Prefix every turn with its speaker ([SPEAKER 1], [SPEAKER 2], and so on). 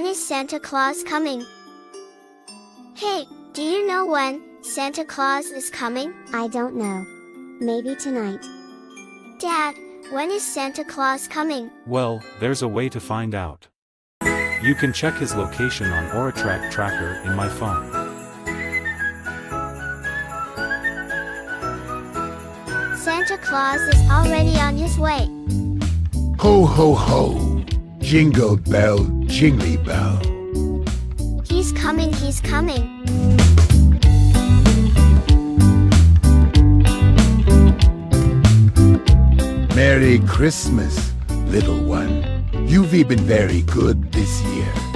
[SPEAKER 1] when is Santa Claus coming? Hey, do you know when Santa Claus is coming?
[SPEAKER 2] I don't know. Maybe tonight.
[SPEAKER 1] Dad, when is Santa Claus coming?
[SPEAKER 3] Well, there's a way to find out. You can check his location on Auratraq tracker in my phone.
[SPEAKER 1] Santa Claus is already on his way.
[SPEAKER 4] Ho ho ho! Jingle bell, jingly bell.
[SPEAKER 1] He's coming, he's coming.
[SPEAKER 4] Merry Christmas, little one. You've been very good this year.